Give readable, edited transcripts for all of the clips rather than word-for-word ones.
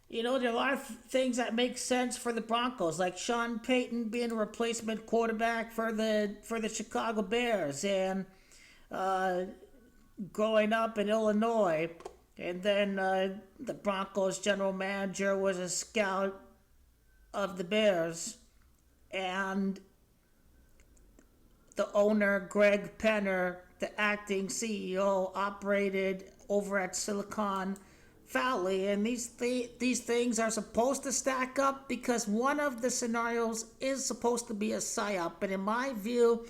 There are a lot of things that make sense for the Broncos, like Sean Payton being a replacement quarterback for the Chicago Bears, and uh, growing up in Illinois, and then the Broncos general manager was a scout of the Bears, and the owner Greg Penner, the acting CEO, operated over at Silicon Valley, and these things are supposed to stack up because one of the scenarios is supposed to be a psyop. But in my view,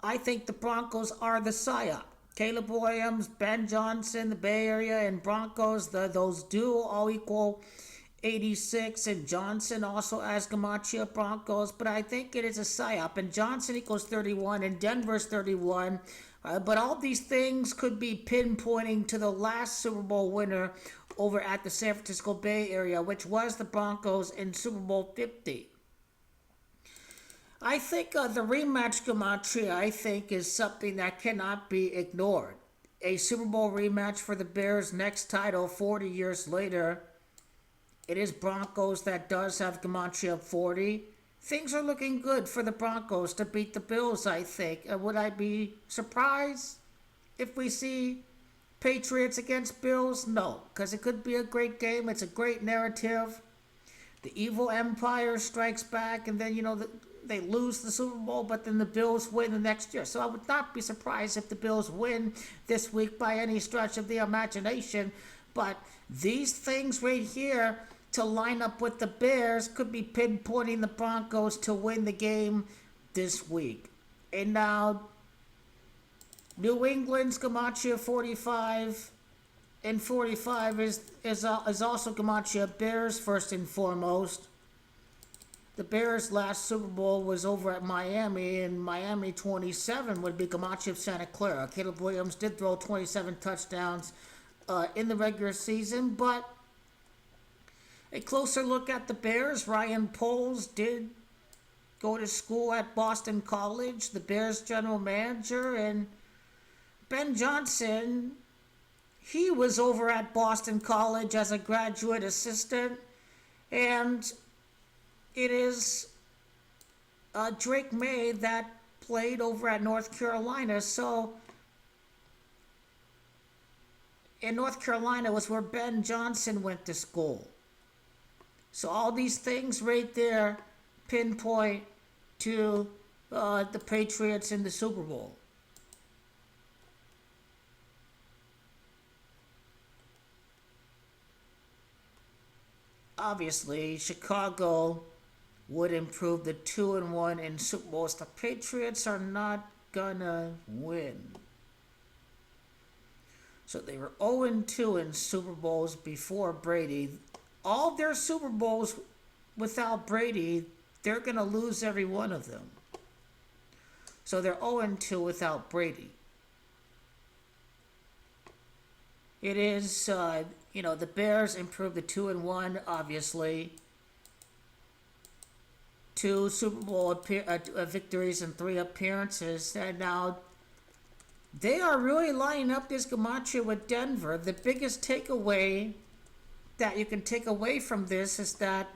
I think the Broncos are the psyop. Caleb Williams, Ben Johnson, the Bay Area, and Broncos, those do all equal 86, and Johnson also as Gamachia Broncos, but I think it is a psyop. And Johnson equals 31, and Denver's 31. But all these things could be pinpointing to the last Super Bowl winner over at the San Francisco Bay Area, which was the Broncos in Super Bowl 50. I think the rematch gematria, I think, is something that cannot be ignored. A Super Bowl rematch for the Bears' next title 40 years later. It is Broncos that does have gematria 40. Things are looking good for the Broncos to beat the Bills, I think. Would I be surprised if we see Patriots against Bills? No, because it could be a great game. It's a great narrative. The evil empire strikes back, and then, they lose the Super Bowl, but then the Bills win the next year. So I would not be surprised if the Bills win this week by any stretch of the imagination. But these things right here to line up with the Bears could be pinpointing the Broncos to win the game this week. And now, New England's gematria 45 and 45 is also gematria Bears first and foremost. The Bears' last Super Bowl was over at Miami, and Miami 27 would be gematria of Santa Clara. Caleb Williams did throw 27 touchdowns in the regular season, but a closer look at the Bears, Ryan Poles did go to school at Boston College, the Bears general manager, and Ben Johnson, he was over at Boston College as a graduate assistant, and it is Drake Maye that played over at North Carolina. So, in North Carolina was where Ben Johnson went to school. So all these things right there pinpoint to the Patriots in the Super Bowl. Obviously, Chicago would improve the 2-1 in Super Bowls. The Patriots are not gonna win. So they were 0-2 in Super Bowls before Brady. All their Super Bowls without Brady, they're going to lose every one of them. So they're 0-2 without Brady. It is, the Bears improved the 2-1, obviously. 2 Super Bowl victories and 3 appearances. And now they are really lining up this gematria with Denver. The biggest takeaway that you can take away from this is that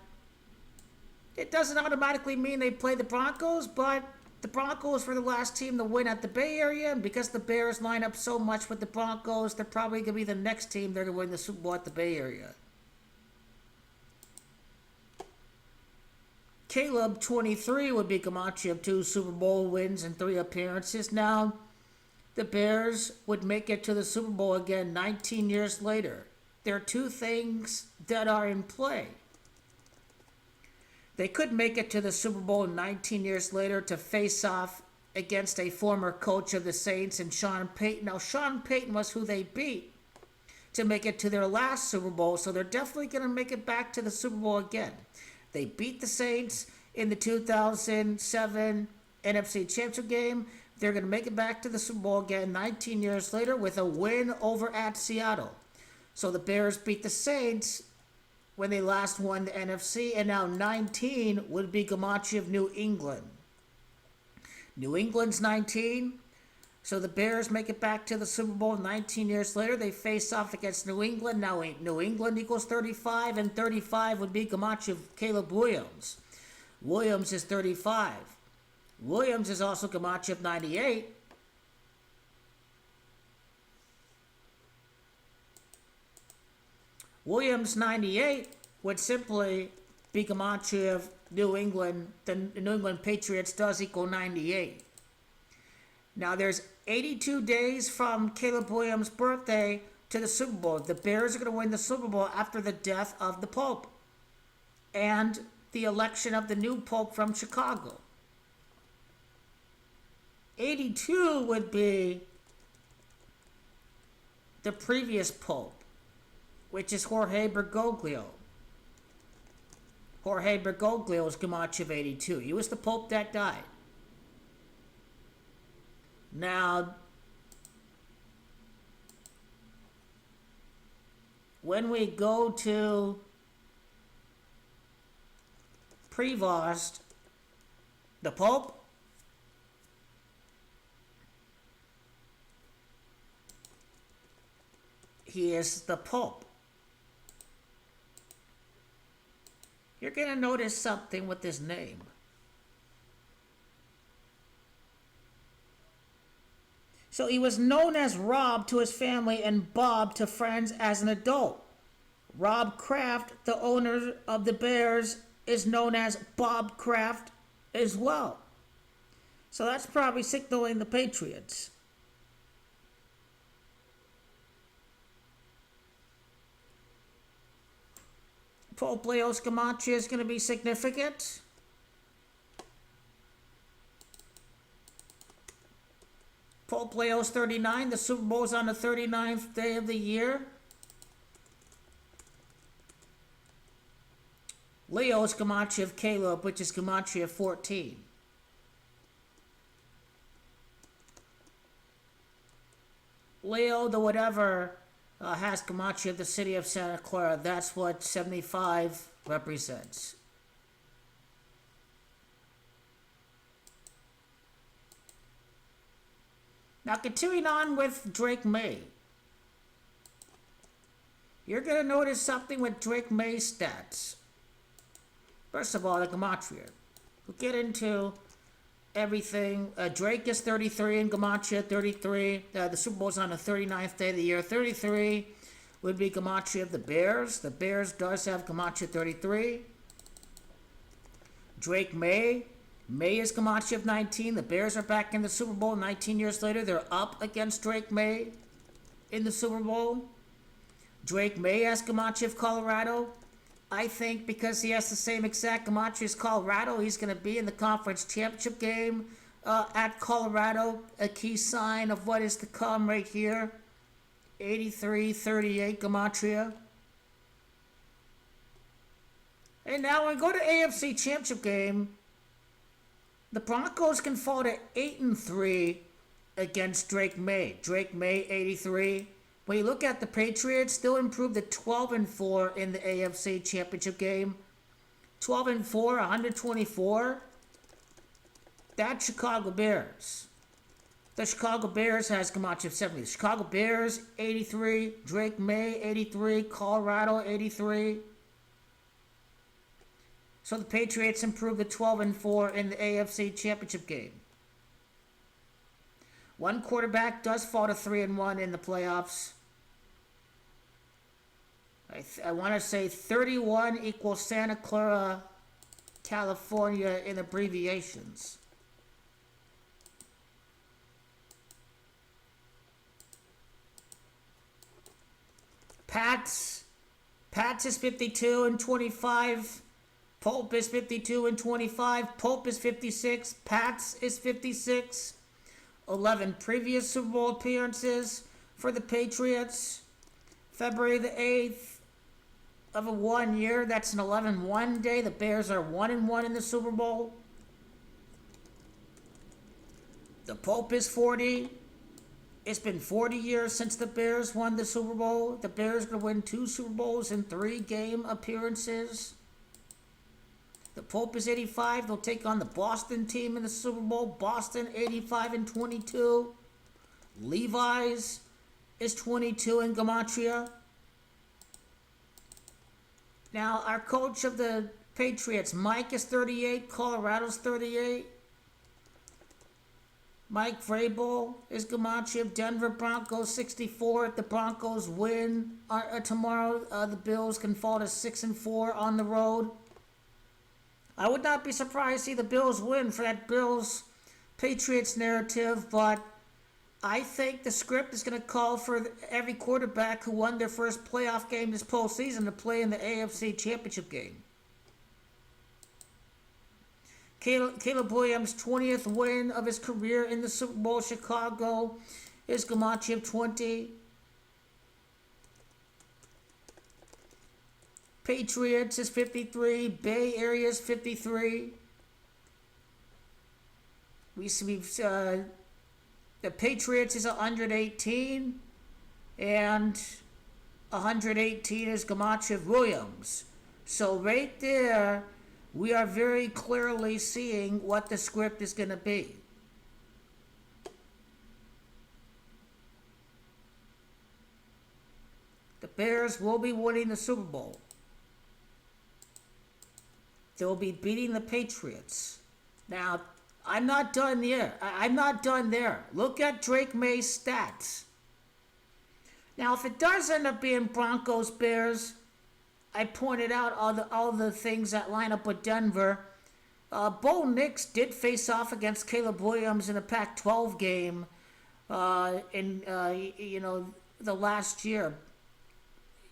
it doesn't automatically mean they play the Broncos, but the Broncos were the last team to win at the Bay Area, and because the Bears line up so much with the Broncos, they're probably going to be the next team they're going to win the Super Bowl at the Bay Area. Caleb, 23, would be gematria of 2 Super Bowl wins and 3 appearances. Now, the Bears would make it to the Super Bowl again 19 years later. There are 2 things that are in play. They could make it to the Super Bowl 19 years later to face off against a former coach of the Saints and Sean Payton. Now, Sean Payton was who they beat to make it to their last Super Bowl, so they're definitely going to make it back to the Super Bowl again. They beat the Saints in the 2007 NFC Championship game. They're going to make it back to the Super Bowl again 19 years later with a win over at Seattle. So the Bears beat the Saints when they last won the NFC, and now 19 would be gematria of New England. New England's 19. So the Bears make it back to the Super Bowl 19 years later. They face off against New England. Now New England equals 35, and 35 would be Gamache of Caleb Williams. Williams is 35. Williams is also Gamache of 98. Williams 98 would simply be Gamache of New England. The New England Patriots does equal 98. Now there's 82 days from Caleb Williams' birthday to the Super Bowl. The Bears are going to win the Super Bowl after the death of the Pope and the election of the new Pope from Chicago. 82 would be the previous Pope, which is Jorge Bergoglio. Jorge Bergoglio is Gamache of 82. He was the Pope that died. Now, when we go to Prevost, the Pope, he is the Pope. You're going to notice something with his name. So he was known as Rob to his family and Bob to friends as an adult. Rob Kraft, the owner of the Bears, is known as Bob Kraft as well. So that's probably signaling the Patriots. Pope Leo's Gamache is going to be significant. Pope Leo's 39. The Super Bowl's on the 39th day of the year. Leo's Gamache of Caleb, which is Gamache of 14. Leo, the whatever, has Gamache of the city of Santa Clara. That's what 75 represents. Now, continuing on with Drake Maye. You're going to notice something with Drake Maye's stats. First of all, the Gematria. We'll get into everything. Drake is 33 and Gematria 33. The Super Bowl's on the 39th day of the year. 33 would be Gematria of the Bears. The Bears does have Gematria 33. Drake Maye. Maye is Gamache of 19. The Bears are back in the Super Bowl 19 years later. They're up against Drake Maye in the Super Bowl. Drake Maye has Gamache of Colorado. I think because he has the same exact Gamache as Colorado, he's going to be in the conference championship game at Colorado. A key sign of what is to come right here. 83-38 Gematria. And now when we go to AFC Championship game, the Broncos can fall to 8-3 against Drake Maye. Drake Maye, 83. When you look at the Patriots, they'll improve to 12-4 in the AFC Championship game. 12-4, 124. That's Chicago Bears. The Chicago Bears has Gamache of 70. The Chicago Bears, 83. Drake Maye, 83. Colorado, 83. So the Patriots improved to 12-4 in the AFC Championship game. One quarterback does fall to 3-1 in the playoffs. I want to say 31 equals Santa Clara, California in abbreviations. Pats is 52-25. Pope is 52-25. Pope is 56. Pats is 56. 11 previous Super Bowl appearances for the Patriots. February the 8th of a 1 year. That's an 11-1 day. The Bears are 1-1 in the Super Bowl. The Pope is 40. It's been 40 years since the Bears won the Super Bowl. The Bears are going to win 2 Super Bowls in 3 game appearances. The Pope is 85. They'll take on the Boston team in the Super Bowl. Boston 85-22. Levi's is 22 in gematria. Now, our coach of the Patriots, Mike, is 38. Colorado's 38. Mike Vrabel is gematria. Denver Broncos 64. If the Broncos win tomorrow, the Bills can fall to 6-4 on the road. I would not be surprised to see the Bills win for that Bills Patriots narrative, but I think the script is going to call for every quarterback who won their first playoff game this postseason to play in the AFC Championship game. Caleb Williams' 20th win of his career in the Super Bowl. Chicago is gematria 20. Patriots is 53. Bay Area is 53. The Patriots is 118. And 118 is gematria Williams. So right there, we are very clearly seeing what the script is going to be. The Bears will be winning the Super Bowl. They'll be beating the Patriots. Now, I'm not done there. Look at Drake Maye's stats. Now, if it does end up being Broncos Bears, I pointed out all the things that line up with Denver. Bo Nix did face off against Caleb Williams in a Pac-12 game the last year.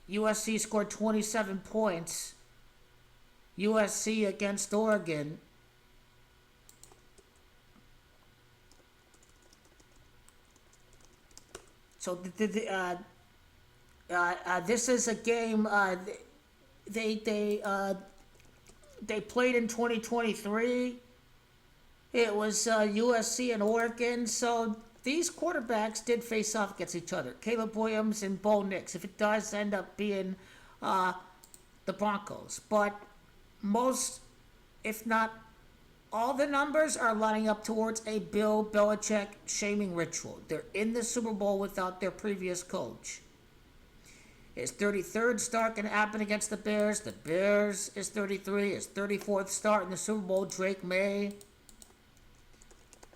USC scored 27 points. USC against Oregon. So this is a game they played in 2023. It was USC and Oregon. So these quarterbacks did face off against each other. Caleb Williams and Bo Nix. If it does end up being the Broncos, but most, if not all, the numbers are lining up towards a Bill Belichick shaming ritual. They're in the Super Bowl without their previous coach. His 33rd start can happen against the Bears. The Bears is 33. His 34th start in the Super Bowl, Drake Maye.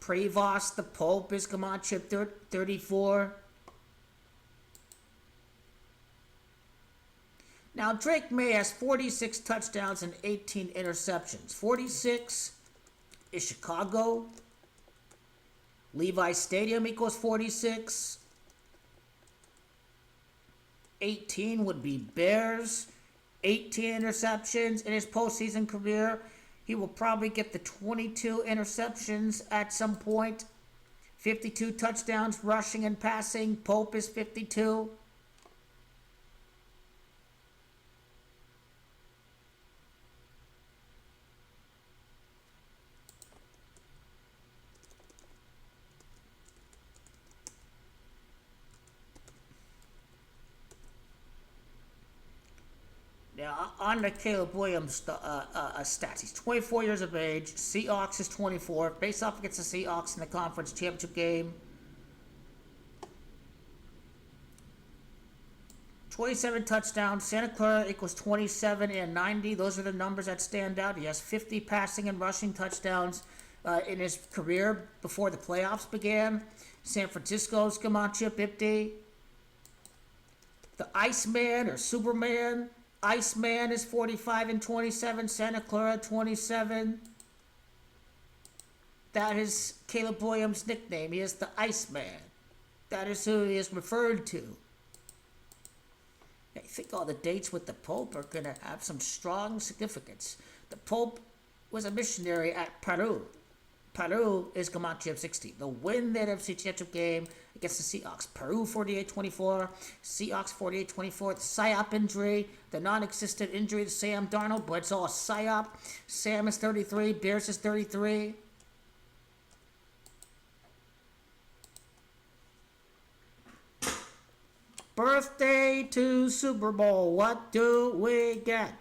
Prevost, the Pope, is gematria 34. Now, Drake Maye has 46 touchdowns and 18 interceptions. 46 is Chicago. Levi Stadium equals 46. 18 would be Bears. 18 interceptions in his postseason career. He will probably get the 22 interceptions at some point. 52 touchdowns rushing and passing. Pope is 52. Now, on the Caleb Williams stats, he's 24 years of age. Seahawks is 24. Face off against the Seahawks in the conference championship game. 27 touchdowns. Santa Clara equals 27 and 90. Those are the numbers that stand out. He has 50 passing and rushing touchdowns in his career before the playoffs began. San Francisco's gematria 50. The Iceman or Superman. Iceman is 45 and 27. Santa Clara 27. That is Caleb Williams' nickname. He is the Iceman. That is who he is referred to. I think all the dates with the Pope are going to have some strong significance. The Pope was a missionary at Peru. Peru is gematria 60. They'll win the NFC Championship game against the Seahawks. Peru 48-24. Seahawks 48-24. The PSYOP injury, the non-existent injury to Sam Darnold, but it's all a PSYOP. Sam is 33. Bears is 33. Birthday to Super Bowl. What do we get?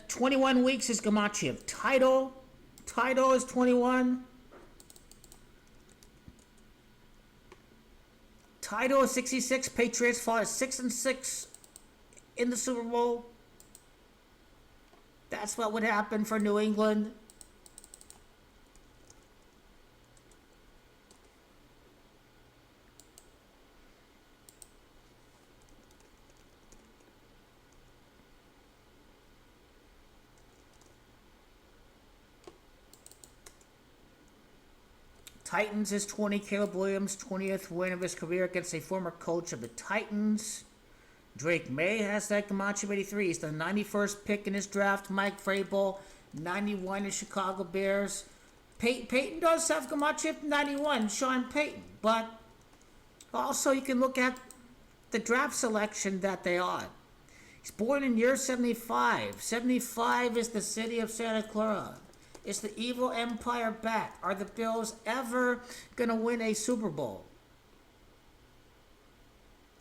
21 weeks is Gematria. Title is 21. Title is 66. Patriots fall at 6-6 in the Super Bowl. That's what would happen for New England. Titans is 20. Caleb Williams, 20th win of his career against a former coach of the Titans. Drake Maye has that Gematria 83. He's the 91st pick in his draft. Mike Vrabel, 91 in Chicago Bears. Peyton does have Gematria 91, Sean Payton. But also you can look at the draft selection that they are. He's born in year 75. 75 is the city of Santa Clara. It's the evil empire back. Are the Bills ever going to win a Super Bowl?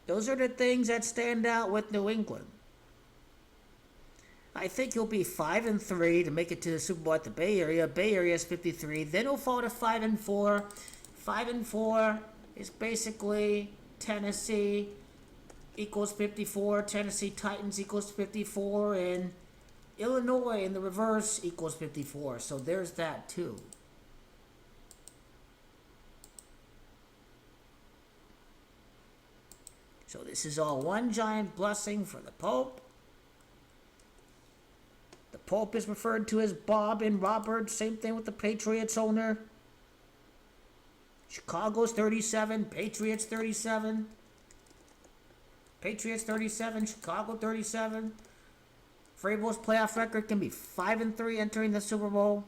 Those are the things that stand out with New England. I think he'll be 5-3 to make it to the Super Bowl at the Bay Area. Bay Area is 53. Then he'll fall to 5-4. 5-4 is basically Tennessee equals 54. Tennessee Titans equals 54. And Illinois in the reverse equals 54. So there's that too. So this is all one giant blessing for the Pope. The Pope is referred to as Bob and Robert. Same thing with the Patriots owner. Chicago's 37. Patriots 37. Patriots 37. Chicago 37. Vrabel's playoff record can be 5-3 entering the Super Bowl.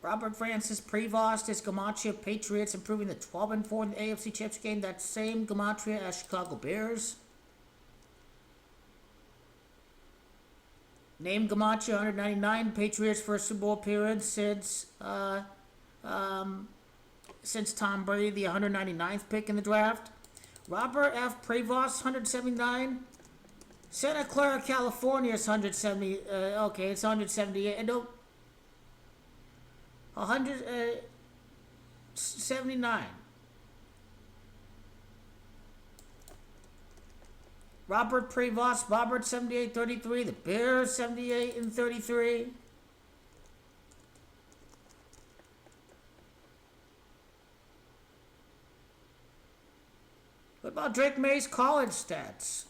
Robert Francis Prevost is Gematria Patriots, improving the 12-4 in the AFC Championship game. That same Gematria as Chicago Bears. Name Gematria 199. Patriots first Super Bowl appearance since Tom Brady, the 199th pick in the draft. Robert F. Prevost, 179. Santa Clara, California is 170. Okay, it's 178. Nope. 179. Robert Prevost, Robert 78-33. The Bears 78-33. What about Drake Maye's college stats?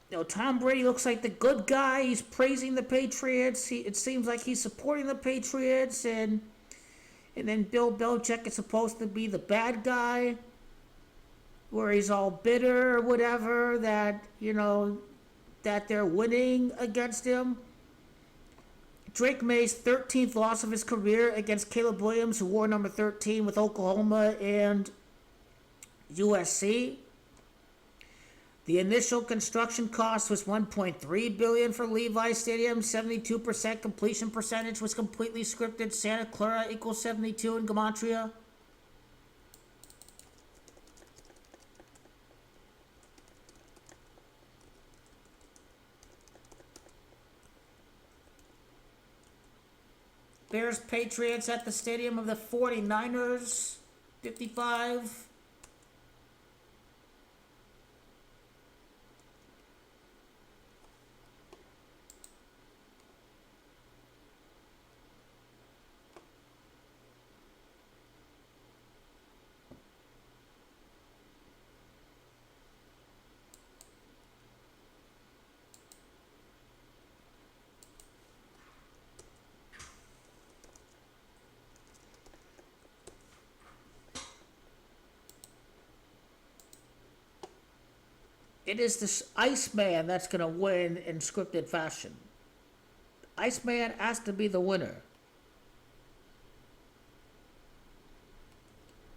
You know, Tom Brady looks like the good guy. He's praising the Patriots. It seems like he's supporting the Patriots, and then Bill Belichick is supposed to be the bad guy, where he's all bitter or whatever that, you know, that they're winning against him. Drake Maye's 13th loss of his career against Caleb Williams, who wore number 13 with Oklahoma and USC. The initial construction cost was $1.3 billion for Levi Stadium. 72% completion percentage was completely scripted. Santa Clara equals 72 in Gematria. Bears Patriots at the stadium of the 49ers. 55. It is this Iceman that's going to win in scripted fashion. Iceman has to be the winner.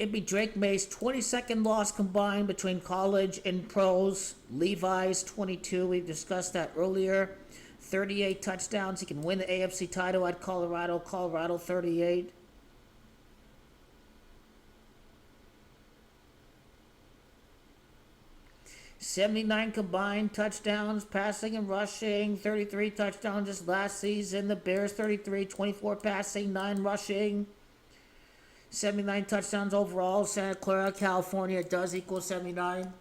It'd be Drake Maye's 22nd loss combined between college and pros. Levi's 22. We've discussed that earlier. 38 touchdowns. He can win the AFC title at Colorado. Colorado 38. '79 combined touchdowns, passing and rushing. 33 touchdowns just last season. The Bears 33, 24 passing, 9 rushing. 79 touchdowns overall. Santa Clara, California does equal 79.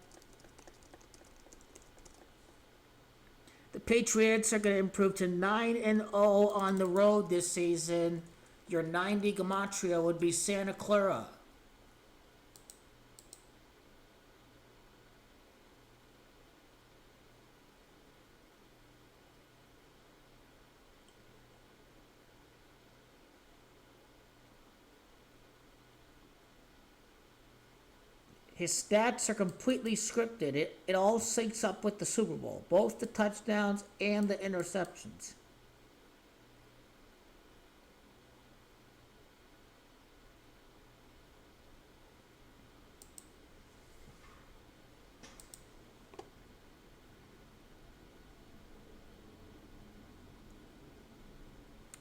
The Patriots are going to improve to 9-0 on the road this season. Your 90 gematria would be Santa Clara. His stats are completely scripted. It all syncs up with the Super Bowl, both the touchdowns and the interceptions.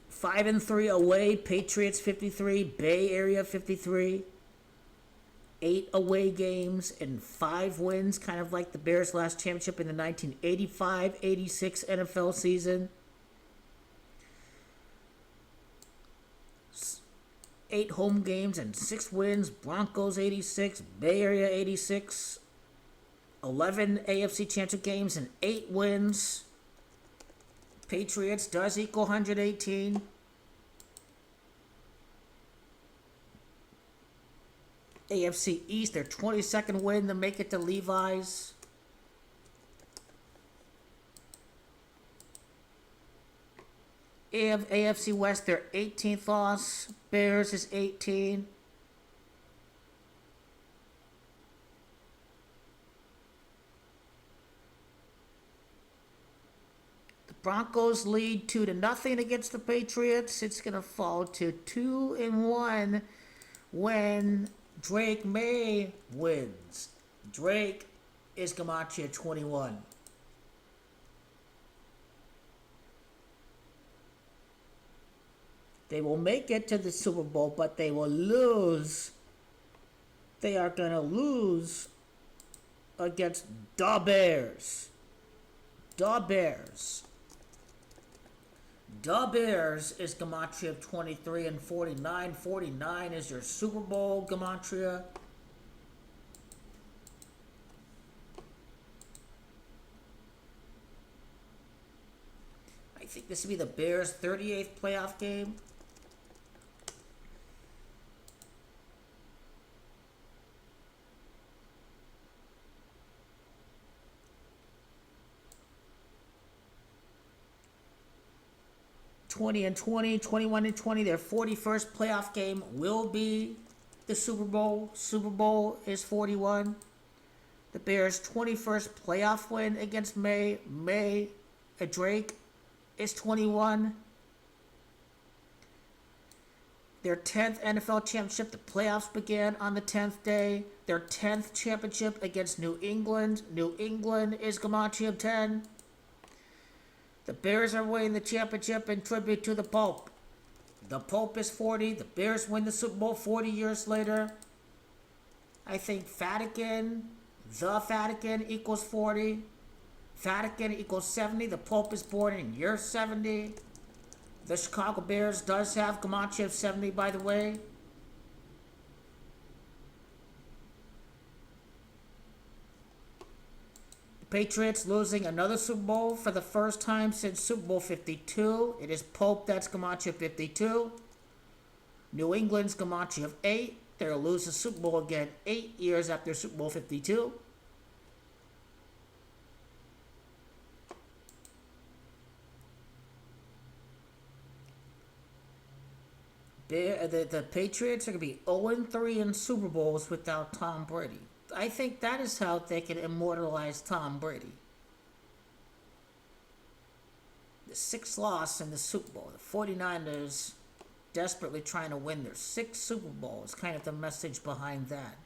Five and 3 away, Patriots 53, Bay Area 53. 8 away games and 5 wins, kind of like the Bears' last championship in the 1985-86 NFL season. 8 home games and 6 wins. Broncos 86, Bay Area 86. 11 AFC Championship games and 8 wins. Patriots does equal 118. AFC East, their 22nd win to make it to Levi's. AFC West, their 18th loss. Bears is 18. The Broncos lead 2-0 against the Patriots. It's going to fall to 2-1 when Drake Maye wins. Drake is gematria 21. They will make it to the Super Bowl, but they will lose. They are going to lose against the Bears. The Bears. The Bears is gematria of 23 and 49. 49 is your Super Bowl gematria. I think this will be the Bears' 38th playoff game. '20 and 20, 21 and 20. Their 41st playoff game will be the Super Bowl. Super Bowl is 41. The Bears' 21st playoff win against Drake is 21. Their 10th NFL championship. The playoffs began on the 10th day. Their 10th championship against New England. New England is gematria of 10. The Bears are winning the championship in tribute to the Pope. The Pope is 40. The Bears win the Super Bowl 40 years later. I think the Vatican equals 40. Vatican equals 70. The Pope is born in year 70. The Chicago Bears does have gematria of 70, by the way. Patriots losing another Super Bowl for the first time since Super Bowl 52. It is Pope that's gematria 52. New England's gematria of 8. They'll lose the Super Bowl again 8 years after Super Bowl 52. The Patriots are going to be 0-3 in Super Bowls without Tom Brady. I think that is how they can immortalize Tom Brady. The 6th loss in the Super Bowl. The 49ers desperately trying to win their 6th Super Bowl. Is kind of the message behind that.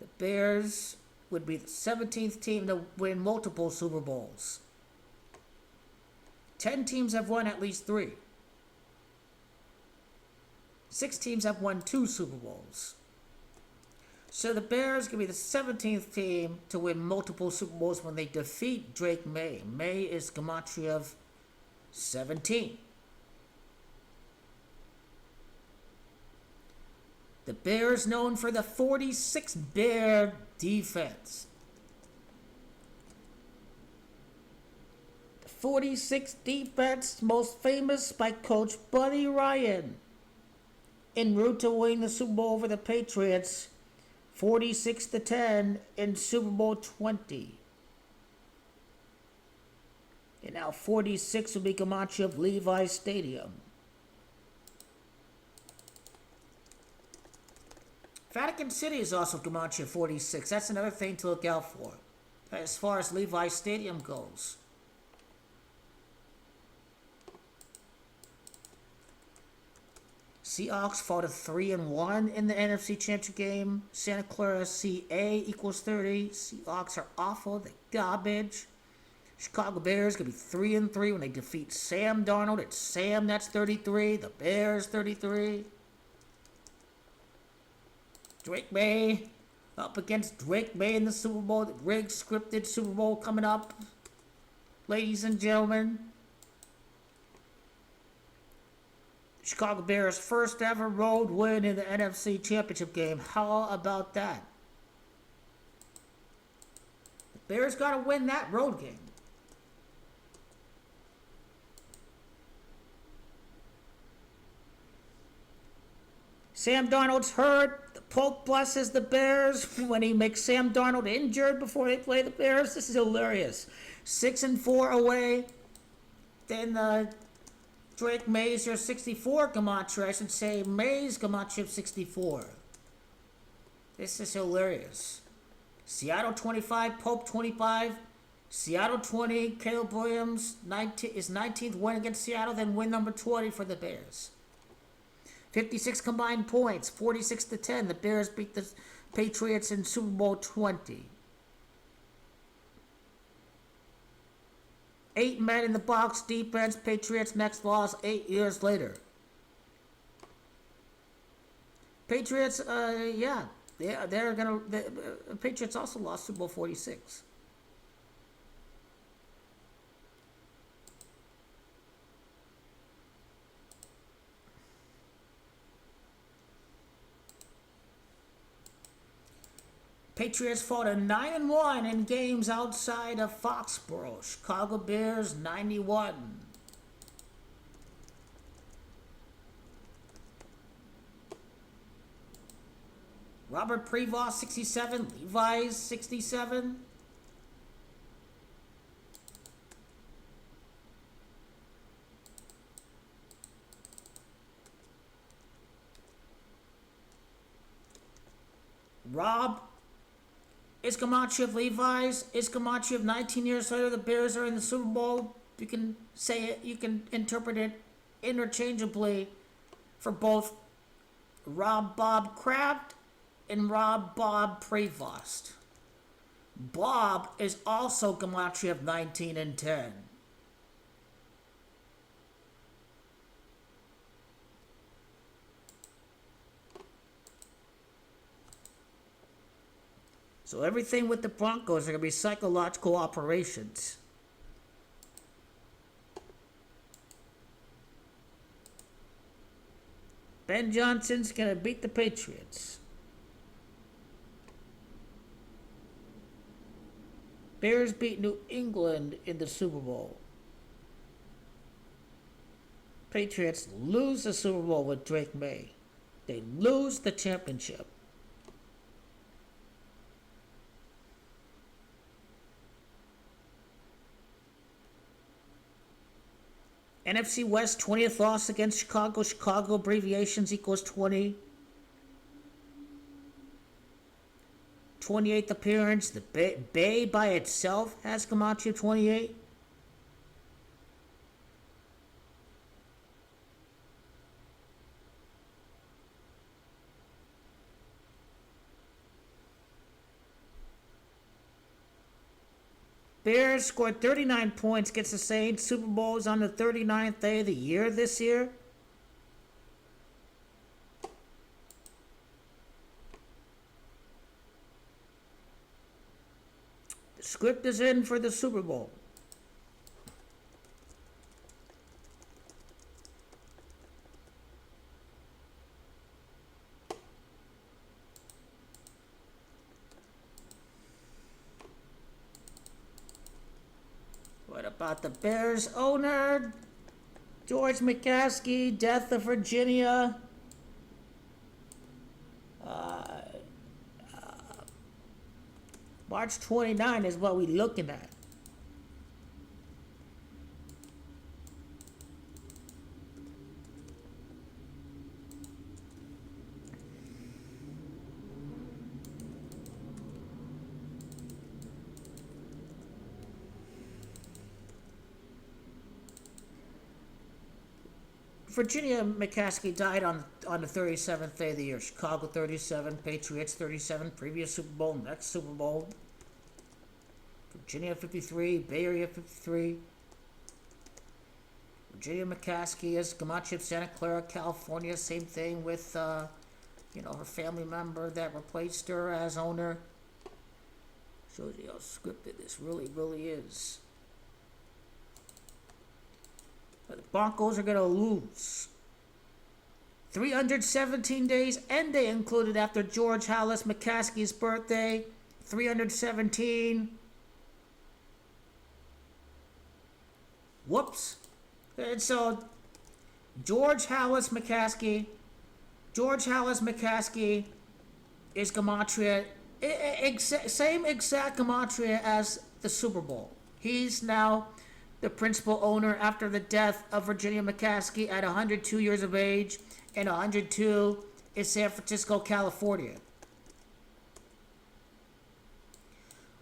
The Bears would be the 17th team to win multiple Super Bowls. 10 teams have won at least 3. 6 teams have won 2 Super Bowls. So the Bears could be the 17th team to win multiple Super Bowls when they defeat Drake Maye. Maye is gematria of 17. The Bears known for the 46 Bear defense. The 46 defense, most famous by Coach Buddy Ryan. En route to win the Super Bowl over the Patriots, 46-10 in Super Bowl 20. And now 46 will be gematria of Levi Stadium. Vatican City is also gematria 46. That's another thing to look out for as far as Levi Stadium goes. Seahawks fall to 3-1 in the NFC Championship game. Santa Clara CA equals 30. Seahawks are awful. They're garbage. Chicago Bears going to be 3-3 when they defeat Sam Darnold. It's Sam, that's 33. The Bears, 33. Drake Maye up against Drake Maye in the Super Bowl. The rigged scripted Super Bowl coming up. Ladies and gentlemen. Chicago Bears' first ever road win in the NFC Championship game. How about that? The Bears got to win that road game. Sam Darnold's hurt. The Pope blesses the Bears when he makes Sam Darnold injured before they play the Bears. This is hilarious. 6-4 away. Then Drake Maye's your 64 gematria. I should say Maye's gematria of 64. This is hilarious. Seattle 25, Pope 25. Seattle 20, Caleb Williams 19, is 19th win against Seattle, then win number 20 for the Bears. 56 combined points, 46-10. The Bears beat the Patriots in Super Bowl 20. 8 men in the box defense. Patriots next loss 8 years later. Patriots, they're gonna. The Patriots also lost Super Bowl 46. Patriots fall to 9-1 in games outside of Foxborough. Chicago Bears 91. Robert Prevost 67. Levi's 67. Rob is gematria of Levi's. Is gematria of 19 years later. The Bears are in the Super Bowl. You can say it. You can interpret it interchangeably for both Rob Bob Kraft and Rob Bob Prevost. Bob is also gematria of 19 and 10. So everything with the Broncos are going to be psychological operations. Ben Johnson's going to beat the Patriots. Bears beat New England in the Super Bowl. Patriots lose the Super Bowl with Drake Maye. They lose the championship. NFC West 20th loss against Chicago. Chicago abbreviations equals 20. 28th appearance. The Bay by itself has gematria 28. Bears scored 39 points against the Saints. Super Bowl is on the 39th day of the year this year. The script is in for the Super Bowl. What about the Bears owner? George McCaskey, death of Virginia. March 29 is what we're looking at. Virginia McCaskey died on the 37th day of the year. Chicago 37, Patriots 37, previous Super Bowl, next Super Bowl. Virginia 53, Bay Area 53. Virginia McCaskey is Gematria, Santa Clara, California. Same thing with, her family member that replaced her as owner. Shows you how scripted this really, really is. The Broncos are going to lose. 317 days end day included after George Hallis McCaskey's birthday. 317. Whoops. And so, George Hallis McCaskey is Gematria. Same exact Gematria as the Super Bowl. He's now the principal owner after the death of Virginia McCaskey at 102 years of age, and 102 is San Francisco, California.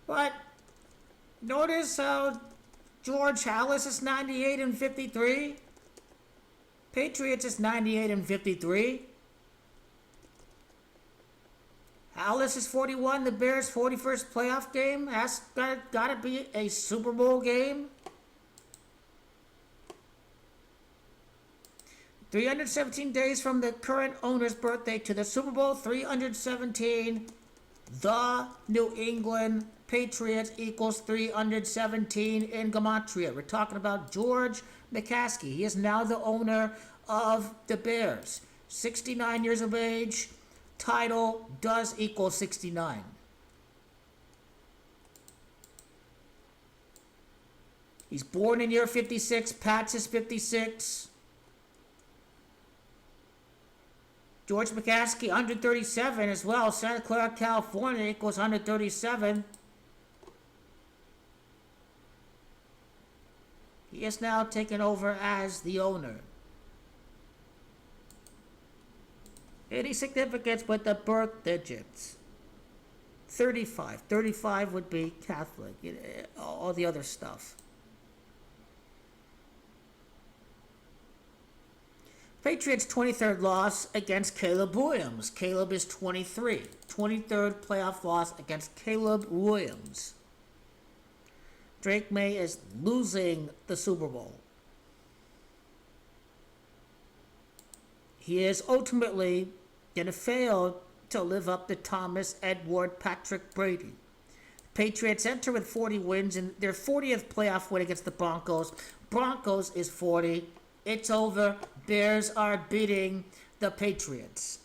But notice how George Hallis is 98 and 53. Patriots is 98 and 53. Hallis is 41. The Bears' 41st playoff game. That's gotta be a Super Bowl game. 317 days from the current owner's birthday to the Super Bowl. 317. The New England Patriots equals 317 in Gematria. We're talking about George McCaskey. He is now the owner of the Bears. 69 years of age. Title does equal 69. He's born in year 56. Pats is 56. George McCaskey, 137 as well. Santa Clara, California equals 137. He is now taken over as the owner. Any significance with the birth digits? 35. 35 would be Catholic. All the other stuff. Patriots' 23rd loss against Caleb Williams. Caleb is 23. 23rd playoff loss against Caleb Williams. Drake Maye is losing the Super Bowl. He is ultimately going to fail to live up to Thomas Edward Patrick Brady. Patriots enter with 40 wins in their 40th playoff win against the Broncos. Broncos is 40. It's over. Bears are beating the Patriots.